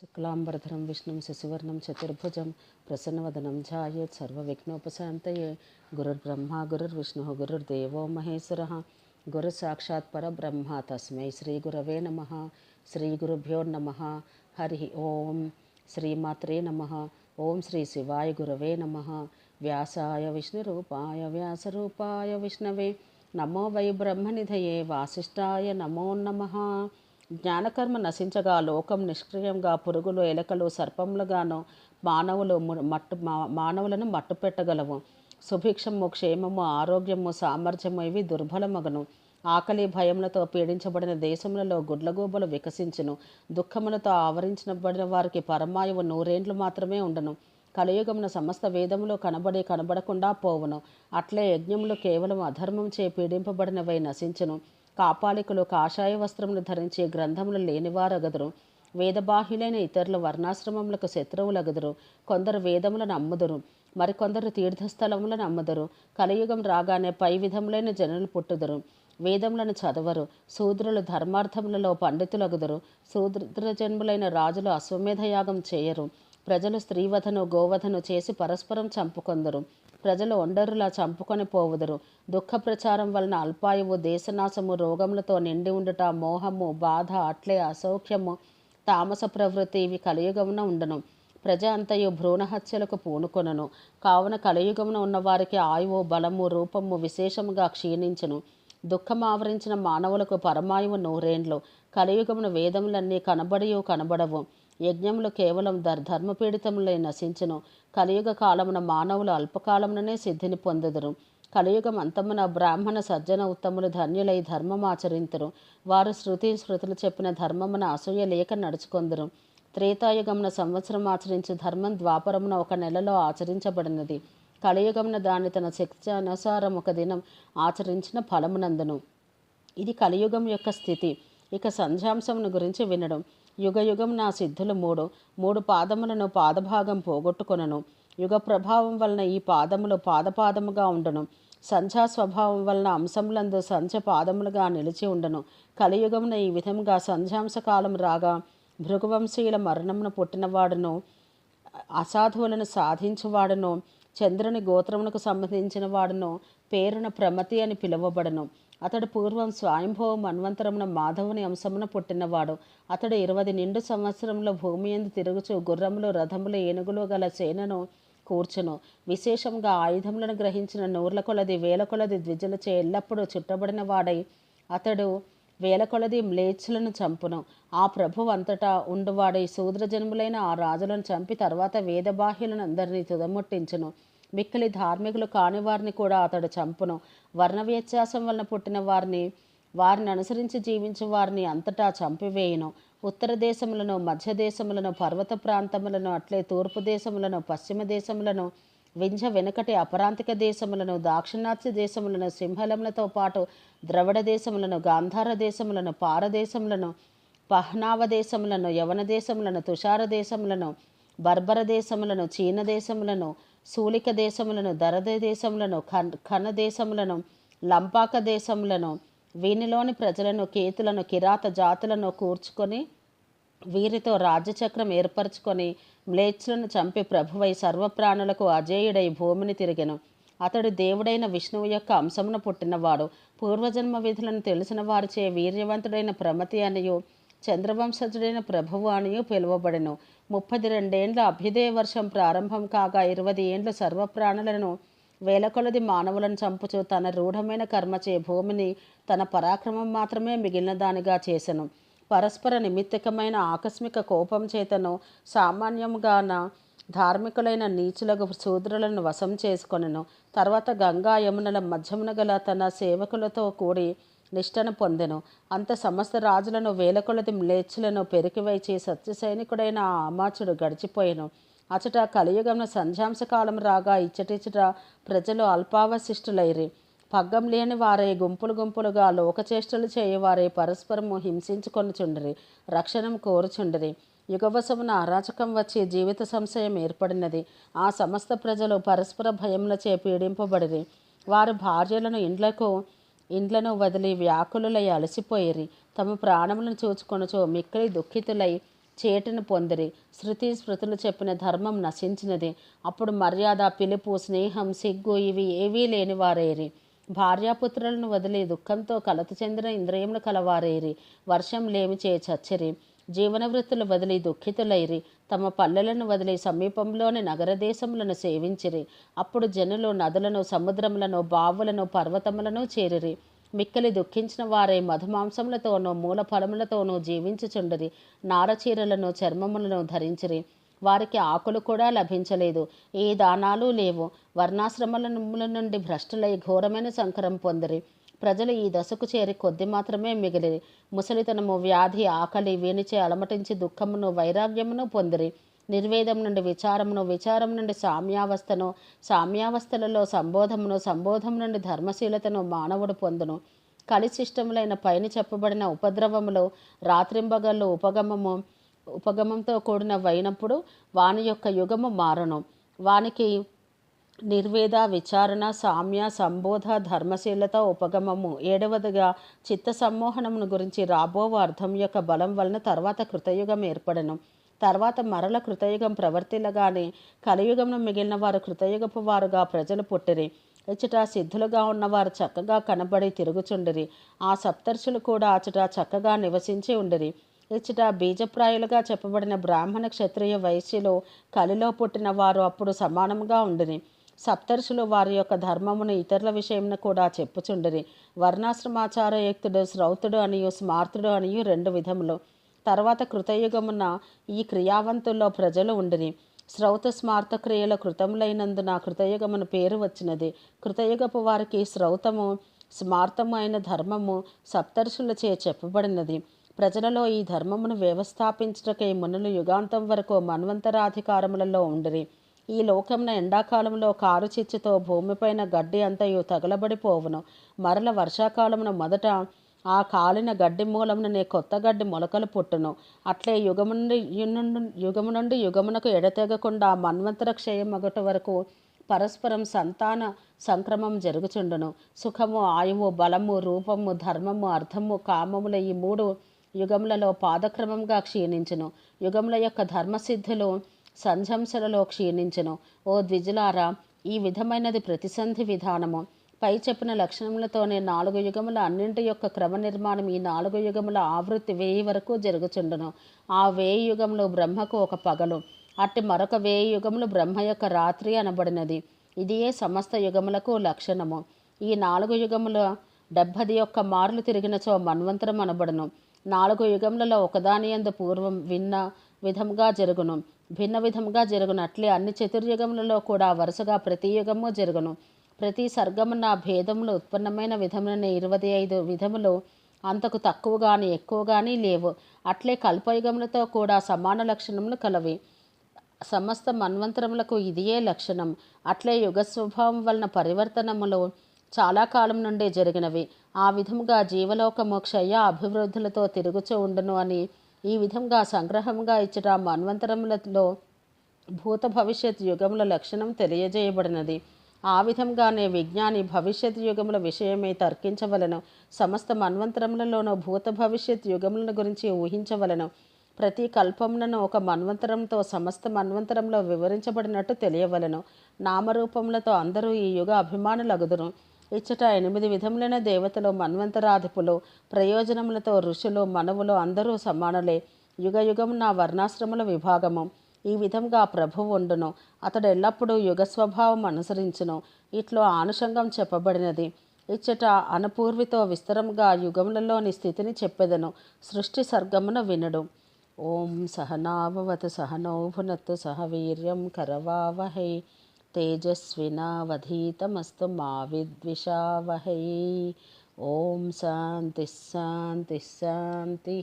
శుక్లాంబరధరం విష్ణుం శశివర్ణం చతుర్భుజం ప్రసన్నవదనం ధ్యాయేత్ సర్వవిఘ్నోపశాంతయే. గురుర్బ్రహ్మ గురుర్విష్ణుః గురుర్దేవో మహేశ్వరः గురు సాక్షాత్ పరబ్రహ్మ తస్మై శ్రీ గురవే నమః. శ్రీ గురుభ్యో నమః. హరి ఓం. శ్రీమాత్రే నమః. ఓం శ్రీ శివాయ గురవే నమః. వ్యాసాయ విష్ణురూపాయ వ్యాసరూపాయ విష్ణవే నమో వై బ్రహ్మనిధయే వాసిష్ఠాయ నమో నమః. జ్ఞానకర్మ నశించగా లోకం నిష్క్రియంగా పురుగులు ఎలకలు సర్పములుగాను మానవులను మట్టుపెట్టగలవు. సుభిక్షము క్షేమము ఆరోగ్యము సామర్థ్యము ఇవి దుర్బలమగను. ఆకలి భయములతో పీడించబడిన దేశములలో గుడ్లగూబలు వికసించును. దుఃఖములతో ఆవరించబడిన వారికి పరమాయువు 100 ఏండ్లు మాత్రమే ఉండను. కలియుగమున సమస్త వేదములు కనబడకుండా పోవును. అట్లే యజ్ఞములు కేవలం అధర్మం చే పీడింపబడినవై నశించును. కాపాలికులు కాషాయ వస్త్రములు ధరించి గ్రంథములు లేనివారగదురు. వేదబాహ్యులైన ఇతరులు వర్ణాశ్రమములకు శత్రువులగదురు. కొందరు వేదములను అమ్ముదురు, మరికొందరు తీర్థస్థలములను అమ్ముదురు. కలియుగం రాగానే పై విధములైన జనులు పుట్టుదురు. వేదములను చదవరు. శూద్రులు ధర్మార్థములలో పండితులగుదురు. శూద్రజన్ములైన రాజులు అశ్వమేధయాగం చేయరు. ప్రజలు స్త్రీవధను గోవధను చేసి పరస్పరం చంపుకొందరు. ప్రజలు ఒండరులా చంపుకొని పోవుదురు. దుఃఖ ప్రచారం వలన అల్పాయువు దేశనాశము రోగములతో నిండి ఉండుట మోహము బాధ అట్లే అసౌఖ్యము తామస ప్రవృత్తి ఇవి కలియుగమున ఉండను. ప్రజ అంతయు భ్రూణహత్యలకు పూనుకొనను. కావున కలియుగమున ఉన్నవారికి ఆయువు బలము రూపము విశేషముగా క్షీణించును. దుఃఖం ఆవరించిన మానవులకు పరమాయువు 100 ఏండ్లు. కలియుగమున వేదములన్నీ కనబడవు. యజ్ఞములు కేవలం ధర్మపీడితములై నశించును. కలియుగ కాలమున మానవులు అల్పకాలముననే సిద్ధిని పొందుదురు. కలియుగం అంతమున బ్రాహ్మణ సజ్జన ఉత్తములు ధన్యులై ధర్మమాచరింతురు. వారు స్మృతులు చెప్పిన ధర్మమున అసూయ లేక నడుచుకొందురు. త్రేతాయుగమున సంవత్సరం ఆచరించు ధర్మం ద్వాపరమున 1 నెలలో ఆచరించబడినది. కలియుగమున దాన్ని తన శక్తి అనుసారం 1 దినం ఆచరించిన ఫలమునందును. ఇది కలియుగం యొక్క స్థితి. ఇక సంధ్యాంశమును గురించి వినడం. యుగయుగం నా సిద్ధులు 3 పాదములను పాదభాగం పోగొట్టుకొనను. యుగ ప్రభావం వలన ఈ పాదములు పాదముగా ఉండును. సంధ్యా స్వభావం వలన అంశములందు సంధ్య పాదములుగా నిలిచి ఉండను. కలియుగమున ఈ విధంగా సంధ్యాంశ కాలం రాగా భృగువంశీయుల మరణమును పుట్టినవాడును, అసాధువులను సాధించువాడును, చంద్రుని గోత్రమునకు సంబంధించిన వాడును పేరున ప్రమతి అని పిలువబడను. అతడు పూర్వం స్వయంభవ మన్వంతరమున మాధవుని అంశమున పుట్టినవాడు. అతడు 20 నిండు సంవత్సరంలో భూమి యందు తిరుగుచు గుర్రములు రథములు ఏనుగులు గల సేనను కూర్చును. విశేషంగా ఆయుధములను గ్రహించిన 100ల కొలది 1000 కొలది ద్విజులచే ఎల్లప్పుడూ చుట్టబడిన వాడై అతడు 1000 కొలది మ్లేచ్ఛులను చంపును. ఆ ప్రభు అంతటా ఉండువాడై శూద్రజన్ములైన ఆ రాజులను చంపి తర్వాత వేదబాహ్యులను అందరినీ తుదముట్టించును. మిక్కిలి ధార్మికులు కాని వారిని కూడా అతడు చంపును. వర్ణ వ్యత్యాసం వలన పుట్టిన వారిని అనుసరించి జీవించే వారిని అంతటా చంపివేయును. ఉత్తర దేశములను మధ్య దేశములను పర్వత ప్రాంతములను అట్లే తూర్పు దేశములను పశ్చిమ దేశములను వింజ వెనుకటి అపరాంతిక దేశములను దాక్షిణాత్య దేశములను సింహలములతో పాటు ద్రవిడ దేశములను గాంధార దేశములను పారదేశములను పహ్నావ దేశములను యవన దేశములను తుషార దేశములను బర్బర దేశములను చీన దేశములను శూలిక దేశములను దరద దేశములను ఖన దేశములను లంపాక దేశములను వీనిలోని ప్రజలను కేతులను కిరాత జాతులను కూర్చుకొని వీరితో రాజ్యచక్రం ఏర్పరచుకొని మ్లేచ్ఛులను చంపి ప్రభువై సర్వప్రాణులకు అజేయుడై భూమిని తిరిగెను. అతడు దేవుడైన విష్ణువు యొక్క అంశమున పుట్టినవాడు. పూర్వజన్మ విధులను తెలిసిన వారిచే వీర్యవంతుడైన ప్రమతి అనియు చంద్రవంశజుడైన ప్రభువు అనియు పిలువబడెను. 32 ఏండ్ల అభ్యుదయ వర్షం ప్రారంభం కాగా 20 ఏండ్లు సర్వప్రాణులను 1000 కొలది మానవులను చంపుచు తన రూఢమైన కర్మచే భూమిని తన పరాక్రమం మాత్రమే మిగిలిన దానిగా చేసెను. పరస్పర నిమిత్తకమైన ఆకస్మిక కోపం చేతను సామాన్యముగాన ధార్మికులైన నీచులకు శూద్రులను వశం చేసుకొనెను. తర్వాత గంగా యమునల మధ్యమున గల తన సేవకులతో కూడి నిష్టను పొందెను. అంత సమస్త రాజులను 1000 కొలది మ్లేచ్ఛులను పెరికివైచి సత్యసైనికుడైన ఆ అమాచుడు గడిచిపోయెను. అచట కలియుగమున సంధ్యాంశకాలం రాగా ఇచ్చటిచట ప్రజలు అల్పావశిష్టులైరి. పగ్గం లేని వారే గుంపులుగా లోకచేష్టలు చేయవారే పరస్పరము హింసించుకొనుచుండిరి, రక్షణం కోరుచుండిరి. యుగవశమున అరాచకం వచ్చి జీవిత సంశయం ఏర్పడినది. ఆ సమస్త ప్రజలు పరస్పర భయములచే పీడింపబడిరి. వారు భార్యలను ఇండ్లను వదిలి వ్యాకులులై అలసిపోయిరి. తమ ప్రాణములను చూచుకొనుచో మిక్కిలి దుఃఖితులై చేటును పొందిరి. శృతి స్మృతులు చెప్పిన ధర్మం నశించినది. అప్పుడు మర్యాద, పిలుపు, స్నేహం, సిగ్గు ఇవి ఏవీ లేని వారేరి. భార్యాపుత్రులను వదిలి దుఃఖంతో కలత చెందిన ఇంద్రియములు కలవారేరి. వర్షం లేమిచే చచ్చిరి. జీవన వృత్తులు వదిలి దుఃఖితులైరి. తమ పల్లెలను వదిలి సమీపంలోని నగరదేశములను సేవించిరి. అప్పుడు జనులు నదులను, సముద్రములను, బావులను, పర్వతములను చేరిరి. మిక్కలి దుఃఖించిన వారే మధుమాంసములతోనూ మూల ఫలములతోనూ జీవించుచుండిరి. నారచీరలను, చర్మములను ధరించిరి. వారికి ఆకులు కూడా లభించలేదు. ఏ దానాలు లేవు. వర్ణాశ్రమముల నుండి భ్రష్టులై ఘోరమైన సంకరం పొందిరి. ప్రజలు ఈ దశకు చేరి కొద్ది మాత్రమే మిగిలిరి. ముసలితనము, వ్యాధి, ఆకలి వీనిచే అలమటించి దుఃఖమును, వైరాగ్యమును పొందిరి. నిర్వేదం నుండి విచారమును, విచారం నుండి సామ్యావస్థను, సామ్యావస్థలలో సంబోధమును, సంబోధం నుండి ధర్మశీలతను మానవుడు పొందును. కలిశిష్టములైన పైన చెప్పబడిన ఉపద్రవములు రాత్రింబగళ్ళు ఉపగమంతో కూడిన వైనప్పుడు వాని యొక్క యుగము మారను. వానికి నిర్వేద, విచారణ, సామ్య, సంబోధ, ధర్మశీలత, ఉపగమము. 7వదిగా చిత్త సమ్మోహనమును గురించి రాబో అర్థం యొక్క బలం వలన తర్వాత కృతయుగం ఏర్పడను. తర్వాత మరల కృతయుగం ప్రవర్తిల్లగానే కలియుగమును మిగిలిన వారు కృతయుగపు వారుగా ప్రజలు పుట్టిరి. ఇచ్చట సిద్ధులుగా ఉన్నవారు చక్కగా కనబడి తిరుగుచుండిరి. ఆ సప్తర్షులు కూడా అచట చక్కగా నివసించి ఉండిరి. ఇచ్చట బీజప్రాయులుగా చెప్పబడిన బ్రాహ్మణ, క్షత్రియ, వైశ్యులు కలిలో పుట్టిన వారు అప్పుడు సమానముగా ఉండిరి. సప్తర్షులు వారి యొక్క ధర్మమును ఇతరుల విషయమును కూడా చెప్పుచుండిరి. వర్ణాశ్రమాచారయుక్తుడు శ్రౌతుడు అనియు స్మార్తుడు అనియు 2 విధములు. తర్వాత కృతయుగమున ఈ క్రియావంతుల్లో ప్రజలు ఉండిరి. శ్రౌత స్మార్త క్రియలు కృతములైనందున కృతయుగమున పేరు వచ్చినది. కృతయుగపు వారికి శ్రౌతము, స్మార్తము అయిన ధర్మము సప్తర్షులచే చెప్పబడినది. ప్రజలలో ఈ ధర్మమును వ్యవస్థాపించుటకై మునులు యుగాంతం వరకు మన్వంతరాధికారములలో ఉండిరి. ఈ లోకమున ఎండాకాలంలో కారు చిచ్చుతో భూమిపైన గడ్డి అంతయు తగలబడిపోవును. మరల వర్షాకాలమున మొదట ఆ కాలిన గడ్డి మూలముననే కొత్త గడ్డి మొలకలు పుట్టును. అట్లే యుగము నుండి యుగమునకు ఎడతెగకుండా మన్వంతర క్షయమగుట వరకు పరస్పరం సంతాన సంక్రమం జరుగుచుండును. సుఖము, ఆయువు, బలము, రూపము, ధర్మము, అర్థము, కామముల ఈ 3 యుగములలో పాదక్రమంగా క్షీణించును. యుగముల యొక్క ధర్మసిద్ధులు సంధ్యంసలలో క్షీణించును. ఓ ద్విజులారా, ఈ విధమైనది ప్రతిసంధి విధానము. పై చెప్పిన లక్షణములతోనే 4 యుగముల అన్నింటి యొక్క క్రమ నిర్మాణం ఈ 4 యుగముల ఆవృత్తి 1000 వరకు జరుగుచుండును. ఆ 1000 యుగములు బ్రహ్మకు ఒక పగలు. అట్టి మరొక 1000 యుగములు బ్రహ్మ యొక్క రాత్రి అనబడినది. ఇదియే సమస్త యుగములకు లక్షణము. ఈ 4 యుగముల 71 మార్లు తిరిగినచో మన్వంతరం అనబడును. 4 యుగములలో ఒకదాని యందు పూర్వం భిన్న విధముగా జరుగును. అట్లే అన్ని చతుర్యుగములలో కూడా వరుసగా ప్రతి యుగము జరుగును. ప్రతి సర్గమున భేదములు ఉత్పన్నమైన విధములనే 25 విధములు అంతకు తక్కువ కానీ ఎక్కువ కానీ లేవు. అట్లే కల్పయుగములతో కూడా సమాన లక్షణములు కలవి. సమస్త మన్వంతరములకు ఇదియే లక్షణం. అట్లే యుగ స్వభావం వలన పరివర్తనములు చాలా కాలం నుండే జరిగినవి. ఆ విధముగా జీవలోకము క్షయ అభివృద్ధులతో తిరుగుచూ ఉండును అని ఈ విధంగా సంగ్రహంగా ఇచ్చట మన్వంతరములలో భూత భవిష్యత్ యుగముల లక్షణం తెలియజేయబడినది. ఆ విధంగానే విజ్ఞాని భవిష్యత్ యుగముల విషయమై తర్కించవలను. సమస్త మన్వంతరములలోనూ భూత భవిష్యత్ యుగములను గురించి ఊహించవలను. ప్రతి కల్పములను ఒక మన్వంతరంతో సమస్త మన్వంతరంలో వివరించబడినట్టు తెలియవలను. నామరూపములతో అందరూ ఈ యుగ అభిమానులగుదురు. ఇచ్చట 8 విధములైన దేవతలు, మన్వంతరాధిపులు, ప్రయోజనములతో ఋషులు, మనవులు అందరూ సమానులే. యుగ యుగమున వర్ణాశ్రముల విభాగము. ఈ విధంగా ప్రభువు ఉండును. అతడు ఎల్లప్పుడూ యుగ స్వభావం అనుసరించును. ఇట్లో ఆనుషంగం చెప్పబడినది. ఇచ్చట అనుపూర్వితో విస్తరముగా యుగములలోని స్థితిని చెప్పెదను. సృష్టి సర్గమున వినుడు. ఓం సహనావవతు సహనౌ భునత్తు సహ వీర్యం కరవావహై తేజస్వినావధీతమస్తు మా విద్విషావహై. ఓం శాంతి శాంతి శాంతి.